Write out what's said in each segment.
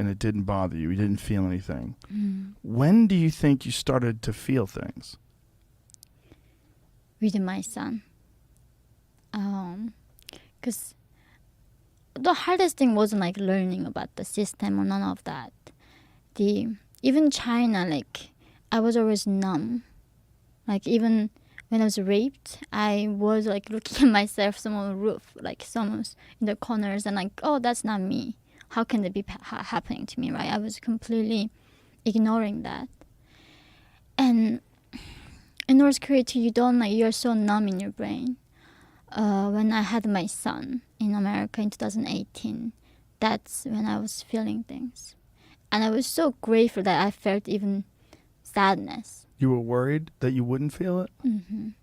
and it didn't bother you. You didn't feel anything. When do you think you started to feel things? With my son. Because the hardest thing wasn't like learning about the system or none of that. Even China, like I was always numb. Like even when I was raped, I was like looking at myself on the roof, like someone's in the corners, and like, oh, that's not me. How can that be happening to me, right? I was completely ignoring that. And in North Korea too, you're so numb in your brain. When I had my son in America in 2018, that's when I was feeling things. And I was so grateful that I felt even sadness. You were worried that you wouldn't feel it?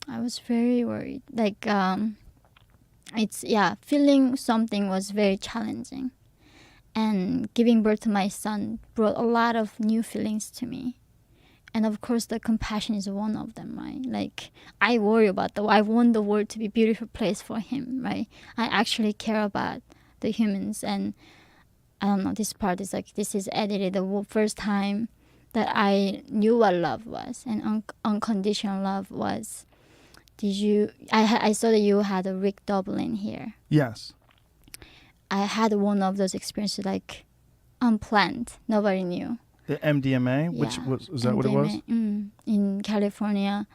I was very worried. Like, feeling something was very challenging. And giving birth to my son brought a lot of new feelings to me. And of course, the compassion is one of them, right? Like, I worry about I want the world to be a beautiful place for him, right? I actually care about the humans. And I don't know, this part is like, this is edited the first time that I knew what love was. And unconditional love was, I saw that you had a Rick Dublin here. Yes. I had one of those experiences, like, unplanned. Nobody knew. The MDMA, which was that MDMA, what it was? In California,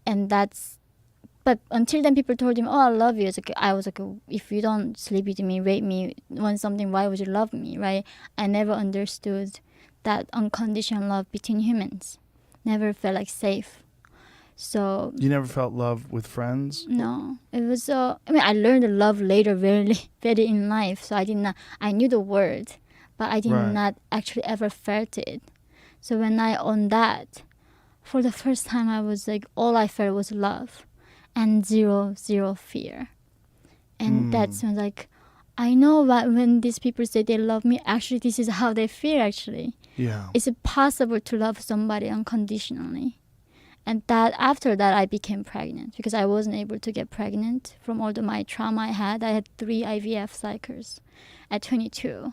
and but until then, people told him, "Oh, I love you." I was like, "If you don't sleep with me, rape me, want something, why would you love me?" Right? I never understood that unconditional love between humans. Never felt like safe. So you never felt love with friends? No, it was. I learned love later, very, very in life. So I knew the word. But I did not actually ever felt it. So when I owned that, for the first time, I was like, all I felt was love and zero fear. And that's when like, I know that when these people say they love me, actually, this is how they feel, actually. Yeah. Is it possible to love somebody unconditionally? And after that, I became pregnant because I wasn't able to get pregnant from all my trauma I had. I had 3 IVF cycles at 22.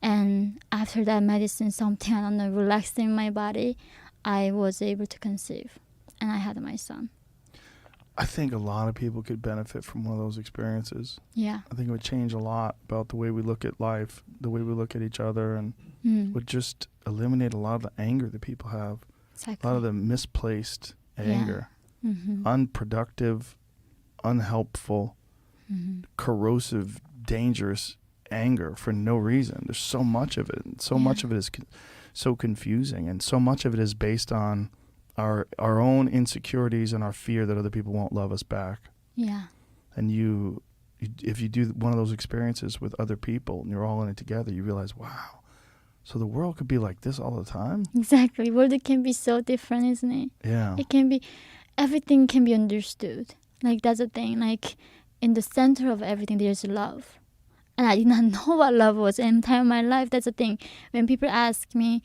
And after that medicine, something, I don't know, relaxed in my body, I was able to conceive. And I had my son. I think a lot of people could benefit from one of those experiences. Yeah. I think it would change a lot about the way we look at life, the way we look at each other, and would just eliminate a lot of the anger that people have. Exactly. A lot of the misplaced anger. Unproductive, unhelpful, corrosive, dangerous anger for no reason. There's so much of it, and so much of it is so confusing, and so much of it is based on our own insecurities and our fear that other people won't love us back. Yeah. And if you do one of those experiences with other people and you're all in it together, you realize, wow, so the world could be like this all the time? Exactly. World can be so different, isn't it? Yeah. It can be, everything can be understood. Like, that's the thing. Like, in the center of everything, there's love. And I did not know what love was in time of my life. That's the thing. When people ask me,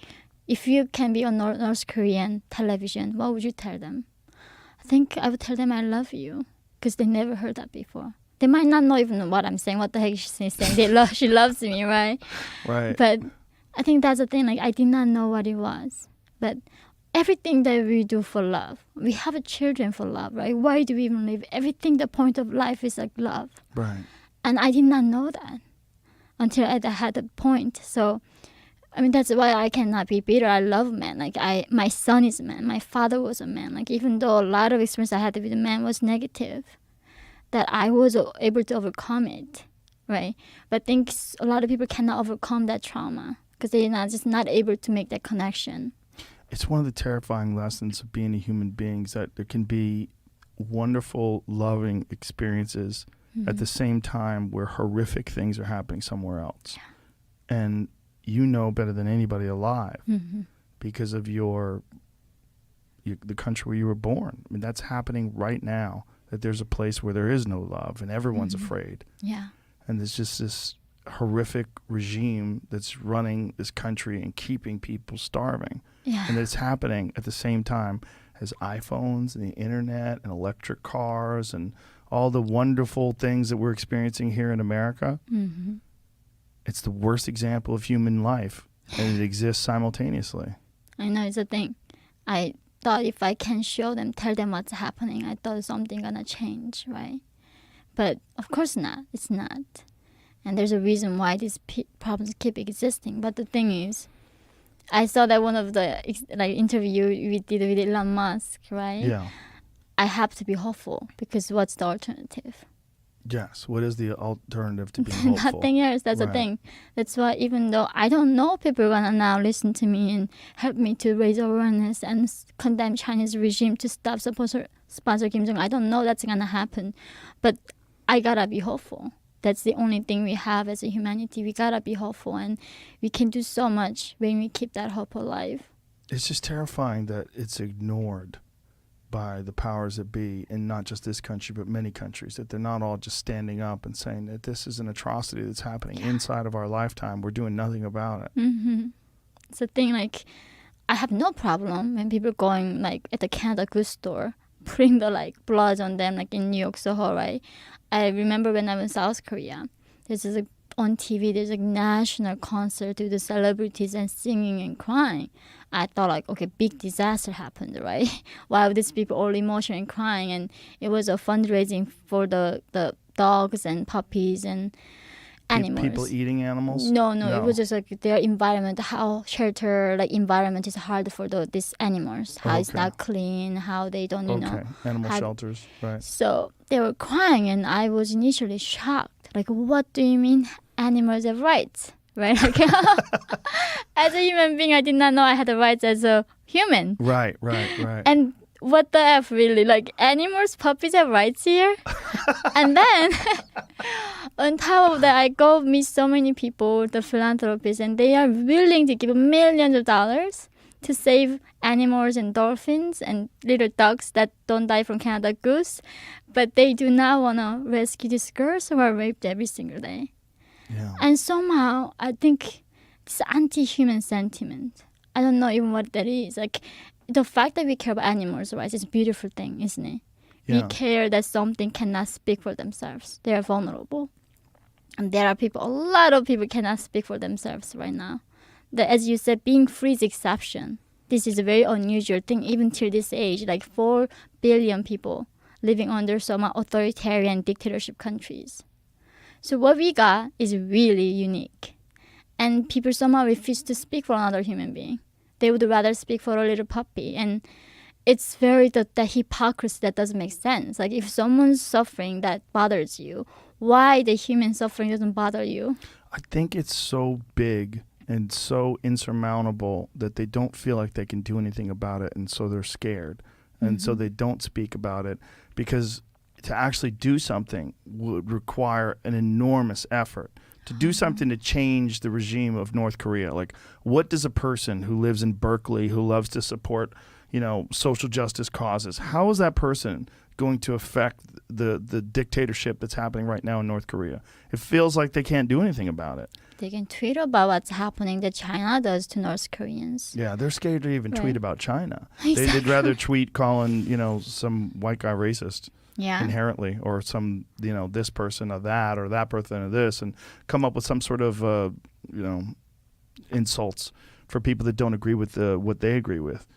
if you can be on North Korean television, what would you tell them? I think I would tell them I love you, because they never heard that before. They might not know even what I'm saying. What the heck she's saying? She loves me, right? Right. But I think that's the thing. Like, I did not know what it was. But everything that we do for love, we have children for love, right? Why do we even live? Everything, the point of life is like love. Right. And I did not know that until I had a point. So, I mean, that's why I cannot be bitter. I love men. Like, my son is a man. My father was a man. Like, even though a lot of experience I had with a man was negative, that I was able to overcome it, right? But I think a lot of people cannot overcome that trauma because they're just not able to make that connection. It's one of the terrifying lessons of being a human being, is that there can be wonderful, loving experiences at the same time where horrific things are happening somewhere else. Yeah. And you know better than anybody alive because of the country where you were born. I mean, that's happening right now, that there's a place where there is no love and everyone's afraid. Yeah. And there's just this horrific regime that's running this country and keeping people starving. Yeah. And it's happening at the same time as iPhones and the internet and electric cars and all the wonderful things that we're experiencing here in America. It's the worst example of human life and it exists simultaneously. I know it's a thing. I thought if I can show them, tell them what's happening, I thought something gonna change, right? But of course not. It's not. And there's a reason why these problems keep existing. But the thing is, I saw that one of the interview we did with Elon Musk, right? Yeah. I have to be hopeful because what's the alternative? Yes. What is the alternative to being hopeful? Nothing else. That's the thing. That's why even though I don't know people are gonna now listen to me and help me to raise awareness and condemn Chinese regime to stop sponsor Kim Jong, I don't know that's gonna happen, but I gotta be hopeful. That's the only thing we have as a humanity. We gotta be hopeful, and we can do so much when we keep that hope alive. It's just terrifying that it's ignored by the powers that be, and not just this country, but many countries, that they're not all just standing up and saying that this is an atrocity that's happening inside of our lifetime. We're doing nothing about it. Mm-hmm. It's a thing, like, I have no problem when people going, like, at the Canada Goose store, putting the, like, blood on them, like, in New York, Soho, right? I remember when I was in South Korea, there's this, like, on TV, there's a national concert with the celebrities and singing and crying. I thought, like, okay, big disaster happened, right? Why are these people all emotional and crying? And it was a fundraising for the dogs and puppies and animals. People eating animals? No. It was just like their environment, how shelter, like, environment is hard for these animals, how it's not clean, how they don't, you know. Animal shelters, right. So they were crying, and I was initially shocked. Like, what do you mean animals have rights? Right? Like, as a human being, I did not know I had the rights as a human. Right. And what the F, really? Like, animals, puppies have rights here? And then, on top of that, I go meet so many people, the philanthropists, and they are willing to give millions of dollars to save animals and dolphins and little ducks that don't die from Canada Goose. But they do not want to rescue these girls who are raped every single day. Yeah. And somehow, I think it's anti-human sentiment. I don't know even what that is. Like, the fact that we care about animals' rights is a beautiful thing, isn't it? Yeah. We care that something cannot speak for themselves. They are vulnerable. And there are people, a lot of people cannot speak for themselves right now. That, as you said, being free is exception. This is a very unusual thing, even till this age. Like 4 billion people living under some authoritarian dictatorship countries. So what we got is really unique. And people somehow refuse to speak for another human being. They would rather speak for a little puppy. And it's very the hypocrisy that doesn't make sense. Like, if someone's suffering that bothers you, why the human suffering doesn't bother you? I think it's so big and so insurmountable that they don't feel like they can do anything about it, and so they're scared. And so they don't speak about it, because to actually do something would require an enormous effort. To do something to change the regime of North Korea. Like, what does a person who lives in Berkeley, who loves to support, you know, social justice causes, how is that person going to affect the dictatorship that's happening right now in North Korea? It feels like they can't do anything about it. They can tweet about what's happening that China does to North Koreans. Yeah, they're scared to even tweet about China. Exactly. They'd rather tweet calling, you know, some white guy racist. Yeah. Inherently, or some, you know, this person of that, or that person of this, and come up with some sort of, you know, insults for people that don't agree with what they agree with.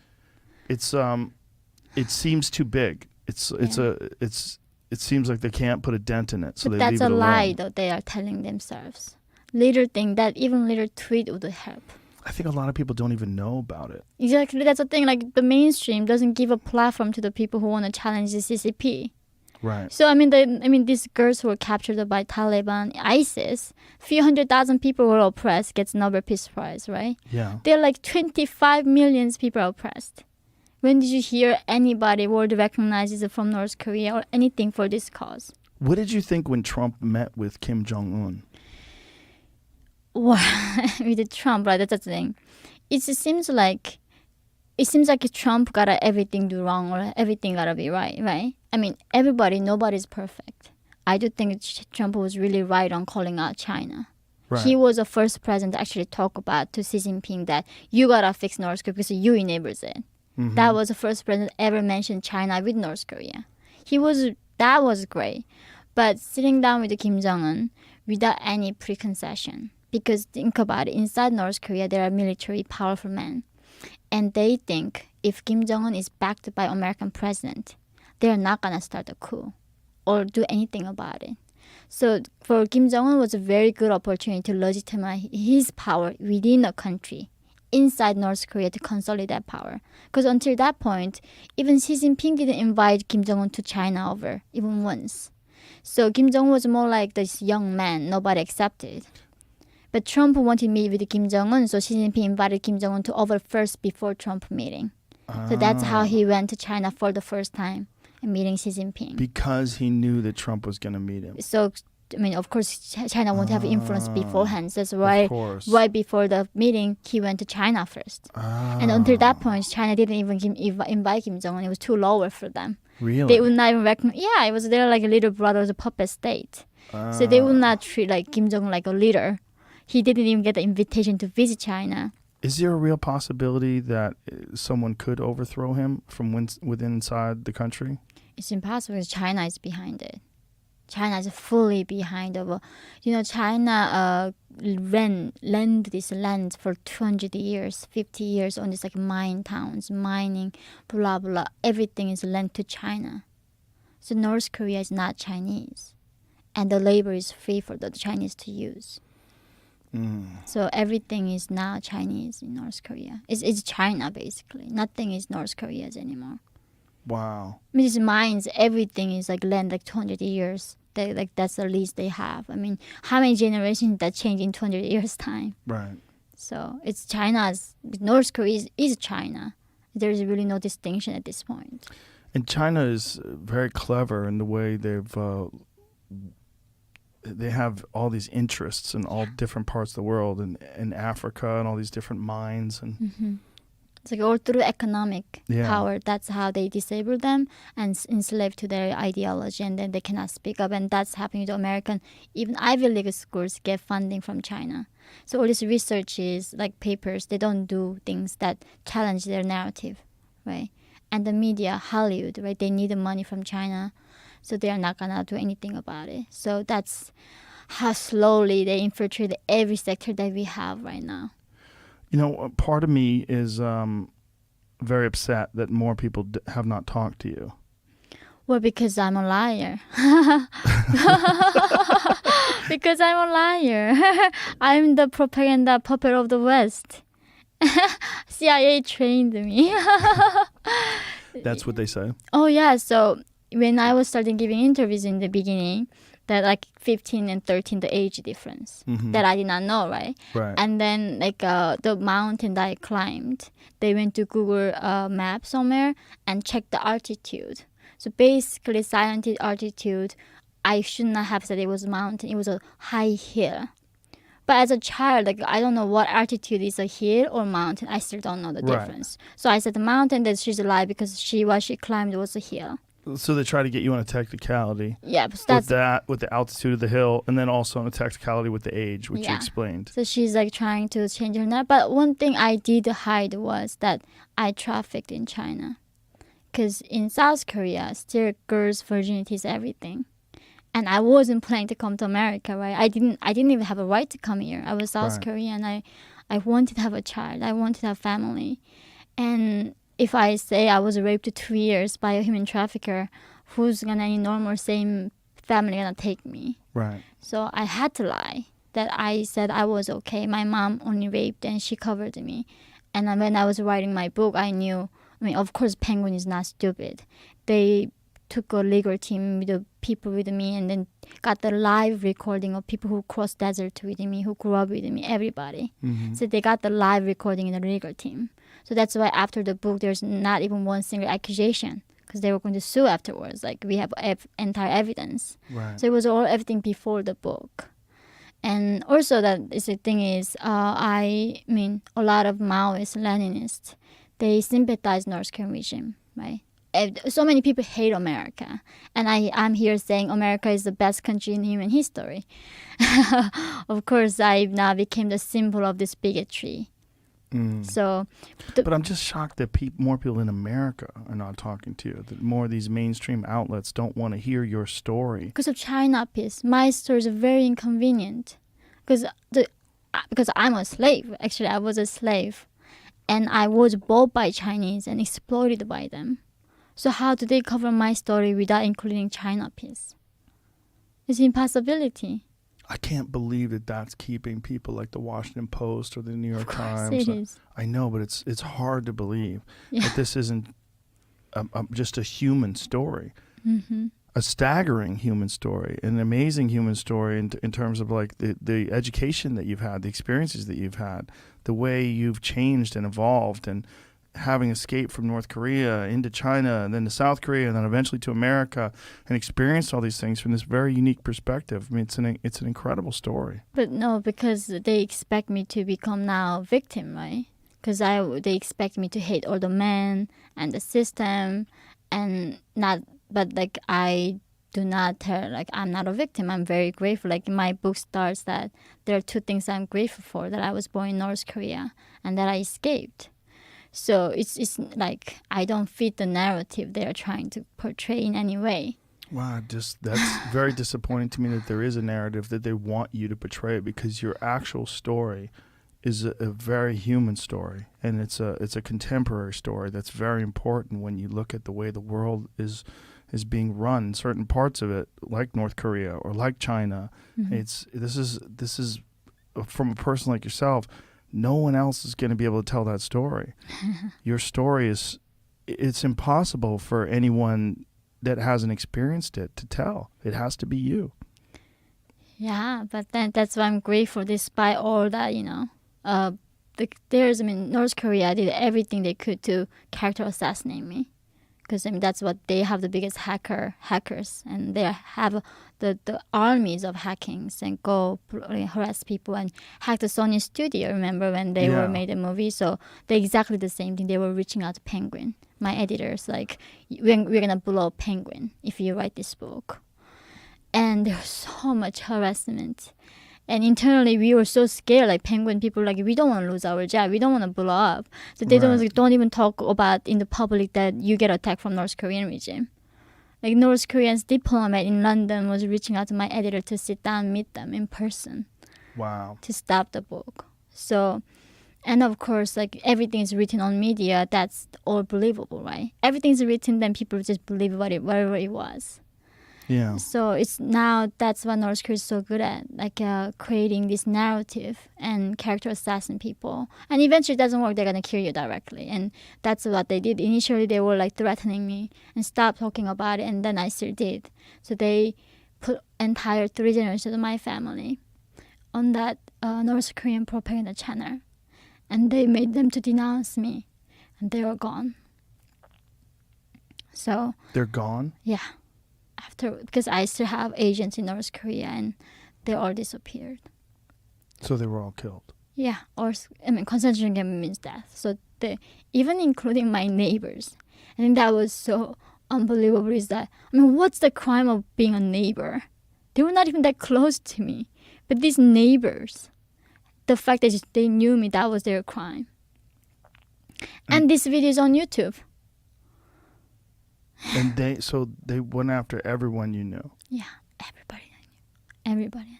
It's it seems too big. It seems like they can't put a dent in it, so but they leave it alone. that's a lie, though. They are telling themselves. Little thing that even little tweet would help. I think a lot of people don't even know about it. Exactly, that's the thing. Like, the mainstream doesn't give a platform to the people who want to challenge the CCP. Right. So I mean, these girls who were captured by Taliban, ISIS, few 100,000 people who were oppressed gets Nobel Peace Prize, right? Yeah. There are like 25 million people oppressed. When did you hear anybody world recognizes from North Korea or anything for this cause? What did you think when Trump met with Kim Jong-un? Well, with Trump, right? That's the thing. It seems like Trump got everything do wrong or everything gotta be right? I mean, nobody's perfect. I do think Trump was really right on calling out China. Right. He was the first president to actually talk about to Xi Jinping that you gotta fix North Korea because you enabled it. Mm-hmm. That was the first president ever mentioned China with North Korea. That was great. But sitting down with Kim Jong-un without any preconcession, Because think about it, inside North Korea, there are military powerful men. And they think if Kim Jong-un is backed by American president, they're not going to start a coup or do anything about it. So for Kim Jong-un was a very good opportunity to legitimize his power within a country, inside North Korea, to consolidate that power. Because until that point, even Xi Jinping didn't invite Kim Jong-un to China over, even once. So Kim Jong-un was more like this young man nobody accepted. But Trump wanted to meet with Kim Jong-un, so Xi Jinping invited Kim Jong-un to over first before Trump meeting. So that's how he went to China for the first time and meeting Xi Jinping. Because he knew that Trump was going to meet him. So, I mean, of course, China won't have influence beforehand. So that's why, Of course. right before the meeting, he went to China first. And until that point, China didn't even invite Kim Jong-un. It was too lower for them. Really? They would not even recognize. Yeah, it was there like a little brother of the puppet state. So they would not treat like Kim Jong-un like a leader. He didn't even get the invitation to visit China. Is there a real possibility that someone could overthrow him from within inside the country? It's impossible because China is behind it. China is fully behind it. China lend this land for 200 years, 50 years on this like mine towns, mining, blah, blah. Everything is lent to China. So North Korea is not Chinese. And the labor is free for the Chinese to use. So everything is now Chinese in North Korea. It's China, basically. Nothing is North Korea's anymore. Wow. I mean, these mines, everything is like land like 200 years. That's the least they have. I mean, how many generations that change in 200 years time? Right. So it's China's, North Korea is China. There's really no distinction at this point. And China is very clever in the way they have all these interests in all different parts of the world, and in Africa and all these different mines. And It's like all through economic Yeah. power. That's how they disable them and enslave to their ideology, and then they cannot speak up. And that's happening to American, even Ivy League schools get funding from China. So all this research is like papers. They don't do things that challenge their narrative, right? And the media, Hollywood, right? They need the money from China, so they are not gonna do anything about it. So that's how slowly they infiltrate every sector that we have right now. Part of me is very upset that more people have not talked to you. Well, because I'm a liar. Because I'm a liar. I'm the propaganda puppet of the West. CIA trained me. That's what they say. Oh, yeah. So when I was starting giving interviews in the beginning, that like 15 and 13, the age difference that I did not know, right? Right. And then like the mountain that I climbed, they went to Google map somewhere and checked the altitude. So basically scientific altitude, I should not have said it was a mountain. It was a high hill. But as a child, like I don't know what altitude is, a hill or mountain. I still don't know the Right. difference. So I said the mountain, that she's alive because what she climbed was a hill. So they try to get you on a technicality Yeah, but that's with the altitude of the hill, and then also on a technicality with the age, which you Yeah. explained. So she's like trying to change her name. But one thing I did hide was that I trafficked in China. Because in South Korea, still girls' virginity is everything. And I wasn't planning to come to America, right? I didn't even have a right to come here. I was South Right. Korean. I wanted to have a child. I wanted to have family. And if I say I was raped 2 years by a human trafficker, who's gonna in normal same family gonna take me? Right. So I had to lie that I said I was okay. My mom only raped and she covered me. And then when I was writing my book, I knew, of course, Penguin is not stupid. They took a legal team with the people with me and then got the live recording of people who crossed desert with me, who grew up with me, everybody. So they got the live recording in the legal team. So that's why after the book, there's not even one single accusation because they were going to sue afterwards. Like we have entire evidence. Right. So it was everything before the book. And also the thing is, a lot of Maoists, Leninists, they sympathize North Korean regime, right? So many people hate America. And I'm here saying America is the best country in human history. Of course, I now became the symbol of this bigotry. So, But I'm just shocked that more people in America are not talking to you. That more of these mainstream outlets don't want to hear your story. because of China piece, my story is very inconvenient. Because because I'm a slave. Actually, I was a slave, and I was bought by Chinese and exploited by them. So how do they cover my story without including China piece? It's impossibility. I can't believe that that's keeping people like the Washington Post or the New York Of course Times. it is. I know, but it's hard to believe Yeah. that this isn't just a human story, Mm-hmm. a staggering human story, an amazing human story in terms of like the education that you've had, the experiences that you've had, the way you've changed and evolved, and having escaped from North Korea into China and then to South Korea and then eventually to America and experienced all these things from this very unique perspective. I mean, it's an incredible story. But no, because they expect me to become now victim, right? Because they expect me to hate all the men and the system, and not. But like I do not tell. Like I'm not a victim. I'm very grateful. Like my book starts that there are two things I'm grateful for: that I was born in North Korea and that I escaped. So it's like I don't fit the narrative they're trying to portray in any way. Wow, that's very disappointing to me that there is a narrative that they want you to portray, because your actual story is a very human story, and it's a contemporary story that's very important when you look at the way the world is being run. Certain parts of it, like North Korea or like China, Mm-hmm. this is from a person like yourself. No one else is going to be able to tell that story. Your story it's impossible for anyone that hasn't experienced it to tell. It has to be you. Yeah, but then that's why I'm grateful despite all that, North Korea did everything they could to character assassinate me. Because that's what they have, the biggest hackers, and they have the armies of hackings and go harass people and hack the Sony studio. Remember when they Yeah. were made a movie? So they exactly the same thing. They were reaching out to Penguin, my editors, like we're gonna blow up Penguin if you write this book. And there was so much harassment. And internally, we were so scared, like Penguin people, like we don't want to lose our job, we don't want to blow up. So they Right. don't even talk about in the public that you get attacked from North Korean regime. Like North Korean's diplomat in London was reaching out to my editor to sit down and meet them in person Wow. to stop the book. So, and of course, like everything is written on media, that's all believable, right? Everything's written, then people just believe whatever it was. Yeah. So it's now that's what North Korea is so good at, like creating this narrative and character assassin people. And eventually it doesn't work, they're gonna kill you directly. And that's what they did. Initially they were like threatening me and stop talking about it, and then I still did. So they put entire 3 generations of my family on that North Korean propaganda channel, and they made them to denounce me, and they were gone. So They're gone? yeah. Because I still have agents in North Korea, and they all disappeared. So they were all killed. Yeah, concentration camp means death. So even including my neighbors. I think that was so unbelievable. Is that what's the crime of being a neighbor? They were not even that close to me, but these neighbors, the fact that they knew me, that was their crime. And this video is on YouTube. And they went after everyone you knew. Yeah, everybody I knew. Everybody I knew.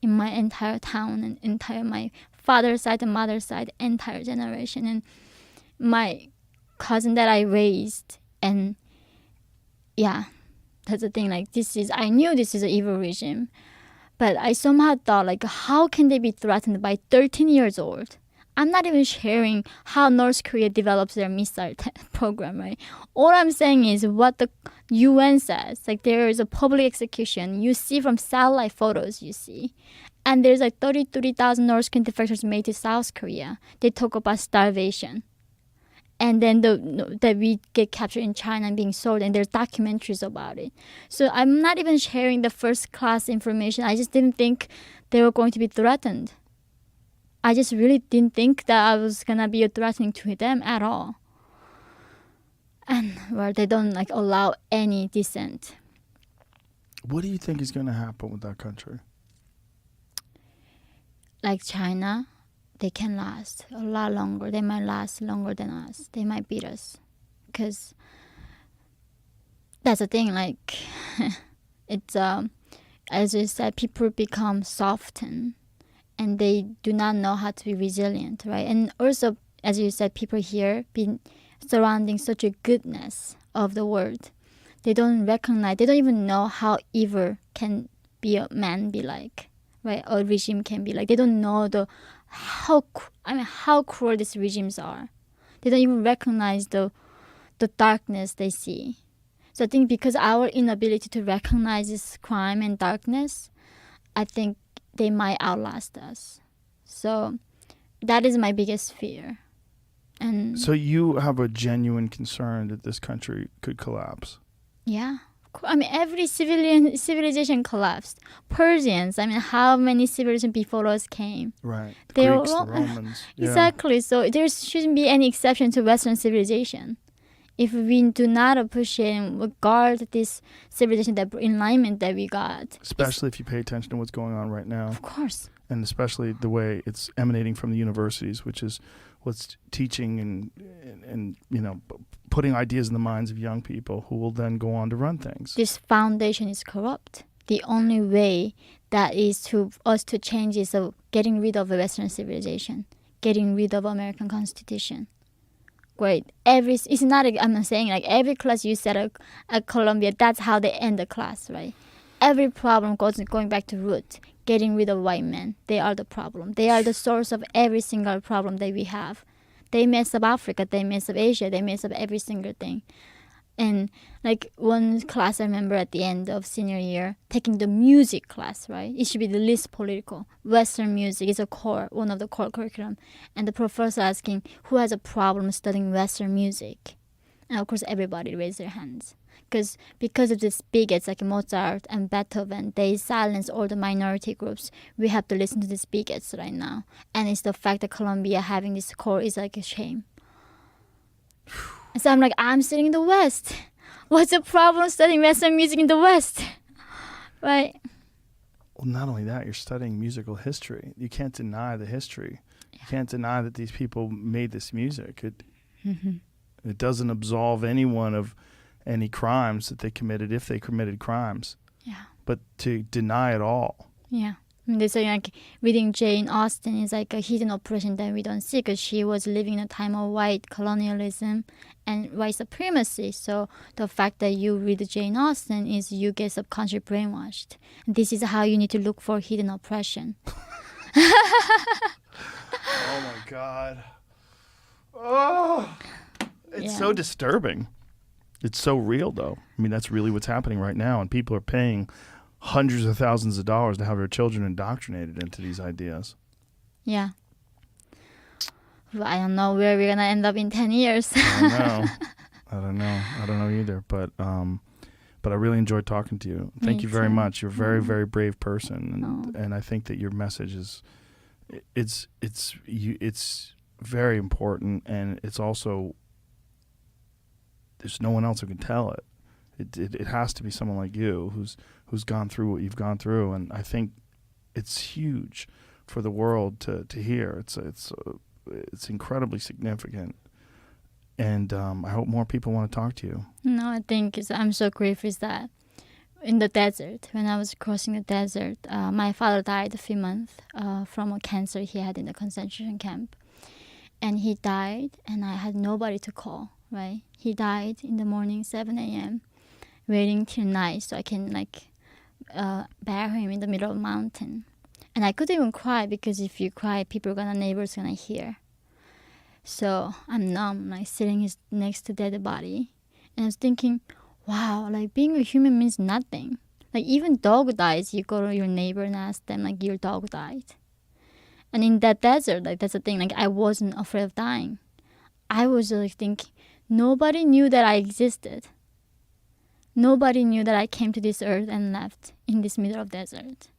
In my entire town and entire my father's side and mother's side, entire generation. And my cousin that I raised. And yeah, that's the thing. Like I knew this is an evil regime. But I somehow thought, like, how can they be threatened by 13 years old? I'm not even sharing how North Korea develops their missile program, right? All I'm saying is what the UN says. Like, there is a public execution. You see from satellite photos, you see. And there's like 33,000 North Korean defectors made to South Korea. They talk about starvation. And then that we get captured in China and being sold, and there's documentaries about it. So I'm not even sharing the first class information. I just didn't think they were going to be threatened. I just really didn't think that I was gonna be threatening to them at all. And well, they don't like allow any dissent. What do you think is going to happen with that country? Like China, they can last a lot longer. They might last longer than us. They might beat us. Because that's the thing, like, it's, as you said, people become softened. and they do not know how to be resilient, right? And also, as you said, people here been surrounding such a goodness of the world. They don't recognize, they don't even know how evil can be a man be like, right? Or regime can be like. They don't know how cruel these regimes are. They don't even recognize the darkness they see. So I think because our inability to recognize this crime and darkness, I think they might outlast us. So that is my biggest fear. And So you have a genuine concern that this country could collapse. yeah. I mean, every civilization collapsed. Persians, I mean, how many civilizations before us came? Right. The They Greeks, all- the Romans. Yeah. Exactly. So there shouldn't be any exception to Western civilization. If we do not appreciate and guard this civilization, that alignment that we got, Especially if you pay attention to what's going on right now. of course. And especially the way it's emanating from the universities, which is what's teaching and putting ideas in the minds of young people who will then go on to run things. This foundation is corrupt. The only way that is to us to change is of getting rid of the Western civilization, getting rid of American Constitution. Great. It's not. I'm not saying like every class you set at Columbia. That's how they end the class, right? Every problem going back to root. Getting rid of white men. They are the problem. They are the source of every single problem that we have. They mess up Africa. They mess up Asia. They mess up every single thing. And like one class I remember at the end of senior year, taking the music class, right? It should be the least political. Western music is one of the core curriculum. And the professor asking who has a problem studying Western music. And of course everybody raised their hands. Because of these bigots like Mozart and Beethoven, they silence all the minority groups. We have to listen to these bigots right now. And it's the fact that Columbia having this core is like a shame. And so I'm like, I'm sitting in the West. What's the problem studying Western music in the West? Right? Well, not only that, you're studying musical history. You can't deny the history. You can't deny that these people made this music. It doesn't absolve anyone of any crimes that they committed if they committed crimes. Yeah. But to deny it all. Yeah. I mean, they say like reading Jane Austen is like a hidden oppression that we don't see because she was living in a time of white colonialism and white supremacy. So the fact that you read Jane Austen is you get subconsciously brainwashed. And this is how you need to look for hidden oppression. Oh my God. Oh, it's so disturbing. It's so real, though. I mean, that's really what's happening right now. And people are paying hundreds of thousands of dollars to have their children indoctrinated into these ideas. Yeah. Well, I don't know where we're going to end up in 10 years. I don't know either. But I really enjoyed talking to you. Thank you very much. You're a very, very brave person. And I think that your message is, it's very important. And it's also, there's no one else who can tell it. It has to be someone like you who's gone through what you've gone through, and I think it's huge for the world to hear. It's incredibly significant, and I hope more people want to talk to you. No, I think I'm so grateful is that in the desert, when I was crossing the desert, my father died a few months from a cancer he had in the concentration camp, and he died, and I had nobody to call. Right, he died in the morning, 7 a.m. waiting till night so I can bury him in the middle of a mountain. And I couldn't even cry because if you cry, neighbors gonna hear. So I'm numb, sitting next to dead body, and I was thinking, wow, being a human means nothing. Even dog dies, you go to your neighbor and ask them your dog died. And in that desert, that's the thing. I wasn't afraid of dying. I was thinking, nobody knew that I existed. Nobody knew that I came to this earth and left in this middle of desert.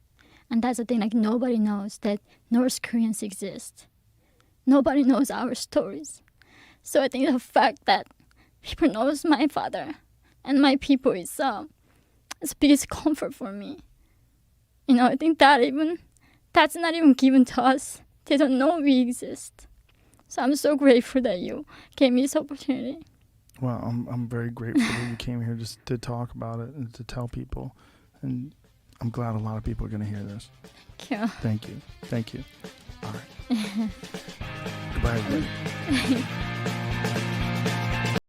And that's the thing, nobody knows that North Koreans exist. Nobody knows our stories. So I think the fact that people knows my father and my people is the biggest comfort for me. I think that's not even given to us. They don't know we exist. So I'm so grateful that you gave me this opportunity. Well, I'm very grateful that you came here just to talk about it and to tell people. And I'm glad a lot of people are going to hear this. Thank you. Thank you. Thank you. All right. Goodbye, everybody.